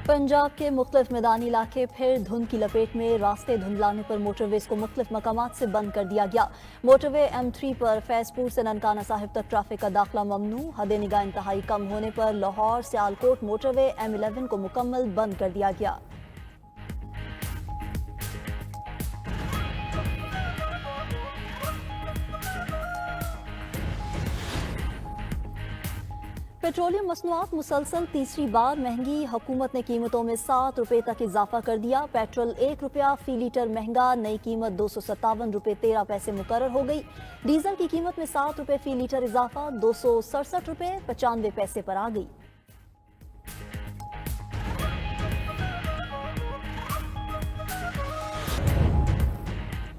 पंजाब के मुख्तलिफ मैदानी इलाके फिर धुंध की लपेट में। रास्ते धुंधलाने पर मोटरवेज को मुख्तलिफ मकामात से बंद कर दिया गया। मोटरवे M3 पर फैजपुर से ननकाना साहिब तक ट्रैफिक का दाखिला ममनू। हद निगाह इंतहाई कम होने पर लाहौर सियालकोट मोटरवे M11 को मुकम्मल बंद कर दिया गया। पेट्रोलियम मसनूआत मुसलसल तीसरी बार महंगी। हुकूमत ने कीमतों में 7 रुपये तक इजाफा कर दिया। पेट्रोल 1 रुपया फी लीटर महंगा, नई कीमत 257 रुपये 13 पैसे मुकर्रर हो गई। डीजल की कीमत में 7 रुपये फी लीटर इजाफा 267 रुपये 95 पैसे पर आ गई।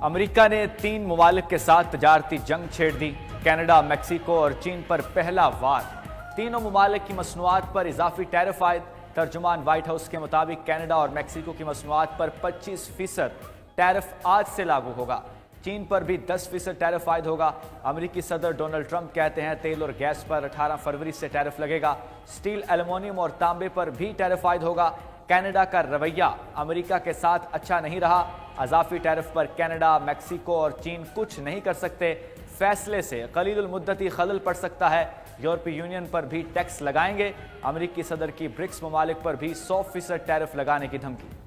अमेरिका ने 3 मुमालिक के साथ तजारती जंग छेड़ दी। कनाडा, मैक्सिको और चीन पर पहला वार। तीनों मुमालिक की मसनूआत पर इजाफी टैरिफ आयद। तर्जुमान व्हाइट हाउस के मुताबिक कनाडा और मैक्सिको की मसनूआत पर 25% टैरिफ आज से लागू होगा। चीन पर भी 10% टैरिफ आयद होगा। अमेरिकी सदर डोनाल्ड ट्रंप कहते हैं तेल और गैस पर 18 फरवरी से टैरिफ लगेगा। स्टील, एल्युमिनियम और तांबे पर भी टैरिफ आयद होगा। कनाडा का रवैया अमेरिका के साथ अच्छा नहीं रहा। अजाफी टैरिफ पर कनाडा, मैक्सिको और चीन कुछ नहीं कर सकते। फैसले से कलीलुल मुद्दती खलल पड़ सकता है। यूरोपीय यूनियन पर भी टैक्स लगाएंगे। अमेरिकी सदर की ब्रिक्स ममालिक पर भी 100% टैरिफ लगाने की धमकी।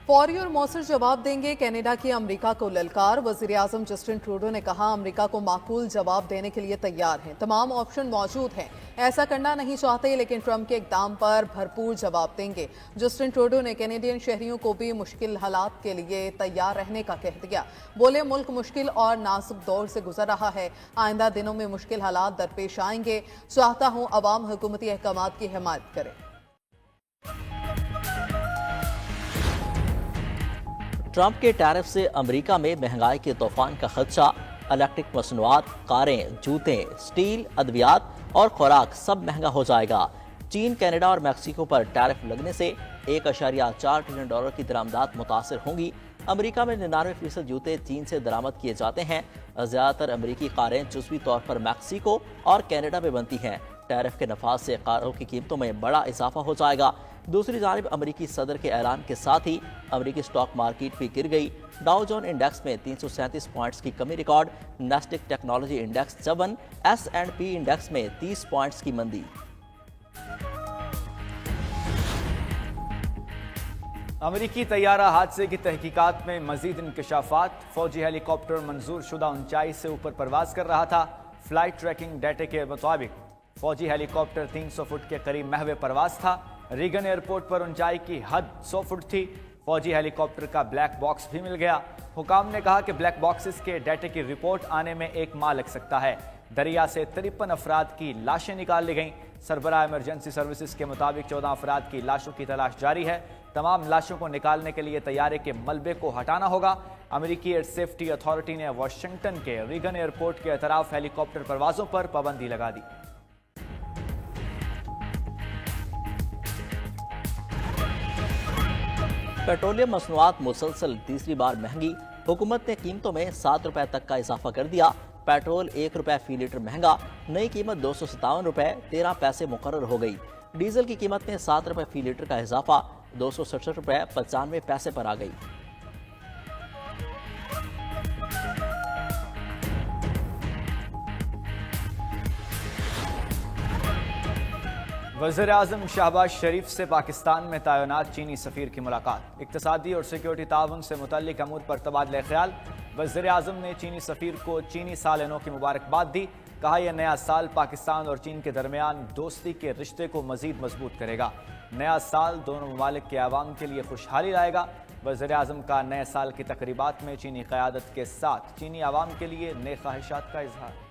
फौरी और मौसर जवाब देंगे कनाडा की अमेरिका को ललकार। वजीर आजम जस्टिन ट्रूडो ने कहा अमेरिका को माकूल जवाब देने के लिए तैयार हैं, तमाम ऑप्शन मौजूद हैं। ऐसा करना नहीं चाहते लेकिन ट्रंप के इकदाम पर भरपूर जवाब देंगे। जस्टिन ट्रूडो ने कैनेडियन शहरियों को भी मुश्किल हालात के लिए तैयार रहने का कह दिया। बोले मुल्क मुश्किल और नाजुक दौर से गुजर रहा है, आइंदा दिनों में मुश्किल हालात दरपेश आएंगे। चाहता हूं अवाम हुकूमती अहकामात की हिमायत करे। ट्रंप के टैरिफ से अमेरिका में महंगाई के तूफान का खदशा। इलेक्ट्रिक मसनूआत, कारें, जूते, स्टील, अद्वियात और खुराक सब महंगा हो जाएगा। चीन, कनाडा और मैक्सिको पर टैरिफ लगने से 1.4 ट्रिलियन डॉलर की दरामदात मुतासर होंगी। अमेरिका में 99% जूते चीन से दरामद किए जाते हैं। ज़्यादातर अमेरिकी कारें जुज़वी तौर पर मैक्सिको और कनाडा में बनती हैं। टैरिफ के नफाज से कारों की कीमतों में बड़ा इजाफा हो जाएगा। दूसरी जानिब अमेरिकी सदर के ऐलान के साथ ही अमेरिकी स्टॉक मार्केट भी गिर गई। डाउ जोन इंडेक्स में 337 पॉइंट्स की कमी record. Nastic technology index 7, S&P index में 30 पॉइंट्स की मंदी। अमेरिकी तैयारा हादसे की तहकीकात में मजीद इंकशाफात। फौजी हेलीकॉप्टर मंजूर शुदा ऊंचाई से ऊपर परवाज कर रहा था। फ्लाइट ट्रैकिंग डाटा के मुताबिक फौजी हेलीकॉप्टर 300 फुट के करीब महवे परवाज था। रीगन एयरपोर्ट पर ऊंचाई की हद 100 फुट थी। फौजी हेलीकॉप्टर का ब्लैक बॉक्स भी मिल गया। हुकाम ने कहा कि ब्लैक बॉक्सेस के डाटा की रिपोर्ट आने में 1 माह लग सकता है। दरिया से 53 अफराद की लाशें निकाल ली गईं। सरबराह इमरजेंसी सर्विसेज के मुताबिक 14 अफराद की लाशों की तलाश जारी है। तमाम लाशों को निकालने के लिए तैयारे के मलबे को हटाना होगा। अमेरिकी एयर सेफ्टी अथॉरिटी ने वाशिंगटन के रीगन एयरपोर्ट के अतराफ हेलीकॉप्टर परवाजों पर पाबंदी लगा दी। पेट्रोलियम मसनूआत मुसलसल तीसरी बार महंगी। हुकूमत ने कीमतों में 7 रुपए तक का इजाफा कर दिया। पेट्रोल 1 रुपया फी लीटर महंगा, नई कीमत 257 रुपये 13 पैसे मुकर्रर हो गई। डीजल की कीमत में 7 रुपये फी लीटर का इजाफा 267 रुपये 95 पैसे पर आ गई। वज़ीर आज़म शहबाज शरीफ से पाकिस्तान में तैनात चीनी सफ़ीर की मुलाकात। इक़्तिसादी और सिक्योरिटी ताउन से मुतल्लिक़ अमूर पर तबादला ख्याल। वज़ीर आज़म ने चीनी सफ़ीर को चीनी साल नौ की मुबारकबाद दी। कहा यह नया साल पाकिस्तान और चीन के दरमियान दोस्ती के रिश्ते को मज़ीद मजबूत करेगा। नया साल दोनों ममालिक के आवाम के लिए खुशहाली लाएगा। वज़ीर आज़म का नए साल की तकरीबात में चीनी क़यादत के साथ चीनी आवाम के लिए नेक ख्वाहिशात का इजहार।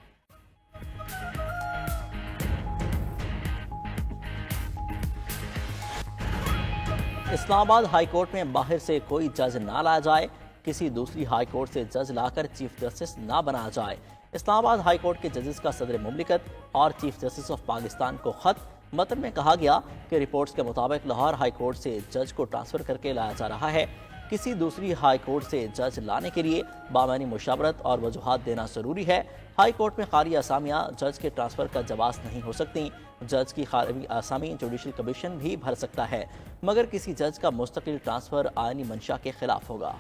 इस्लामाबाद हाई कोर्ट में बाहर से कोई जज ना लाया जाए। किसी दूसरी हाई कोर्ट से जज लाकर चीफ जस्टिस ना बनाया जाए। इस्लामाबाद हाई कोर्ट के जजेस का सदर मुमलिकत और चीफ जस्टिस ऑफ पाकिस्तान को खत। मतन में कहा गया कि रिपोर्ट्स के मुताबिक लाहौर हाई कोर्ट से जज को ट्रांसफर करके लाया जा रहा है। किसी दूसरी हाई कोर्ट से जज लाने के लिए बामानी मुशावरत और वजूहात देना जरूरी है। हाई कोर्ट में खारी आसामियां जज के ट्रांसफर का जवाब नहीं हो सकती। जज की खारी आसामी जुडिशल कमीशन भी भर सकता है, मगर किसी जज का मुस्तकिल ट्रांसफर आईनी मंशा के खिलाफ होगा।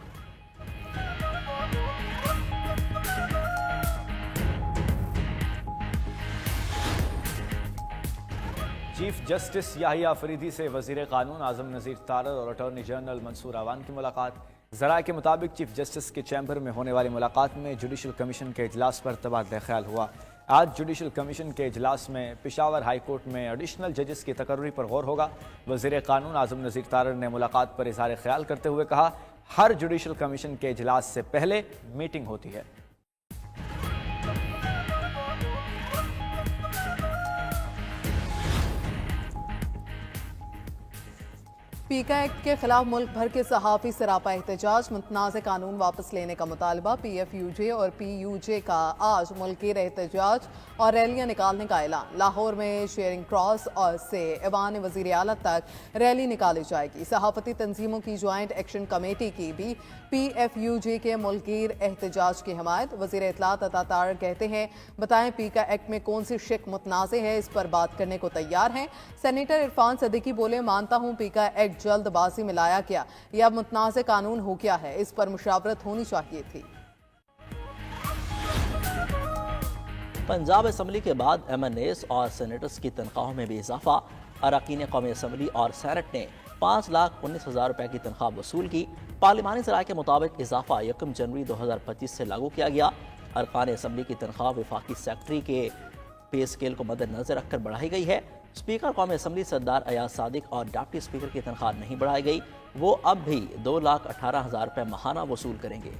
चीफ जस्टिस याहिया फरीदी से वजीर कानून आजम नज़ीर तारर और अटॉर्नी जनरल मंसूर आवान की मुलाकात। ज़राए के मुताबिक चीफ जस्टिस के चैम्बर में होने वाली मुलाकात में जुडिशल कमीशन के इजलास पर तबादला ख्याल हुआ। आज जुडिशल कमीशन के इजलास में पेशावर हाई कोर्ट में एडिशनल जजेस की तकर्री पर गौर होगा। वजीर कानून आजम नज़ीर तारर ने मुलाकात पर इज़हार ख्याल करते हुए कहा, हर जुडिशल कमीशन के इजलास से पहले मीटिंग होती है। पीका एक्ट के खिलाफ मुल्क भर के सहाफ़ी सरापा एहतजाज, मुतनाज़ कानून वापस लेने का मुतालबा। PFUJ और PUJ का आज मुल्कीर एहतजाज और रैलियां निकालने का ऐलान। लाहौर में शेयरिंग क्रॉस और से ऐवान वज़ीर आला तक रैली निकाली जाएगी। सहाफ़ती तंजीमों की ज्वाइंट एक्शन कमेटी की भी PFUJ के मुल्कीर एहतजाज की हमायत। वज़ीर इत्तलात अता तारर कहते हैं, बताएं पीका एक्ट में कौन सी शिक मुतनाज़ है, इस पर बात करने को तैयार हैं। सेनेटर इरफान सदीकी बोले, मानता हूँ पीका एक्ट जल्दबाजी में लाया गया, यह मुतनाज़ कानून हो गया है, इस पर मुशावरत होनी चाहिए थी। पंजाब असम्बली के बाद MNAs और सेनेटर्स की तनख्वाहों में भी इजाफा। अरकान कौमी असम्बली और सेनेट ने 5,19,000 रुपए की तनख्वाह वसूल की। पार्लिमानी ज़राए के मुताबिक इजाफा 1 जनवरी 2025 से लागू किया गया। अरकान असम्बली की तनख्वाह वफाकी सेक्रेटरी के पे स्केल को मद्देनजर रखकर बढ़ाई गई है। स्पीकर कौमी असम्बली सरदार अयाज सादिक और डिप्टी स्पीकर की तनख्वाह नहीं बढ़ाई गई। वो अब भी 2,18,000 रुपए माहाना वसूल करेंगे।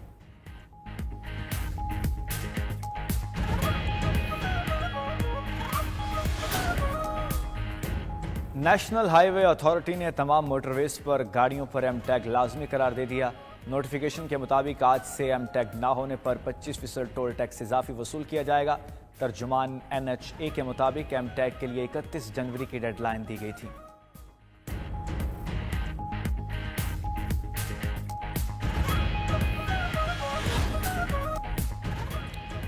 नेशनल हाईवे अथॉरिटी ने तमाम मोटरवेज पर गाड़ियों पर एम टैग लाजमी करार दे दिया। नोटिफिकेशन के मुताबिक आज से एम टैग ना होने पर 25% टोल टैक्स इजाफी वसूल किया जाएगा। तर्जुमान NHA के मुताबिक एम टैग के लिए 31 जनवरी की डेडलाइन दी गई थी।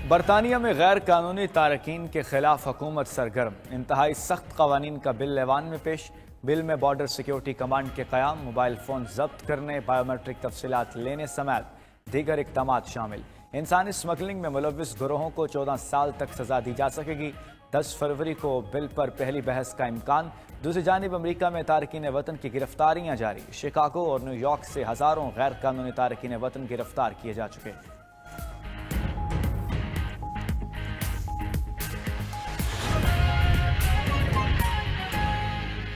बरतानिया में गैर कानूनी तारकीन के खिलाफ हुकूमत सरगर्म। इंतहाई सख्त कवानीन का बिल ऐवान में पेश। बिल में बॉर्डर सिक्योरिटी कमांड के क़याम, मोबाइल फ़ोन जब्त करने, बायोमेट्रिक तफसीलात लेने समेत दीगर इक़दामात शामिल। इंसानी स्मगलिंग में मुलव्विस गिरोहों को 14 साल तक सजा दी जा सकेगी। 10 फरवरी को बिल पर पहली बहस का इम्कान। दूसरी जानिब अमरीका में तारकीन वतन की गिरफ्तारियां जारी। शिकागो और न्यूयॉर्क से हज़ारों गैर कानूनी तारकीन वतन गिरफ्तार किए जा चुके।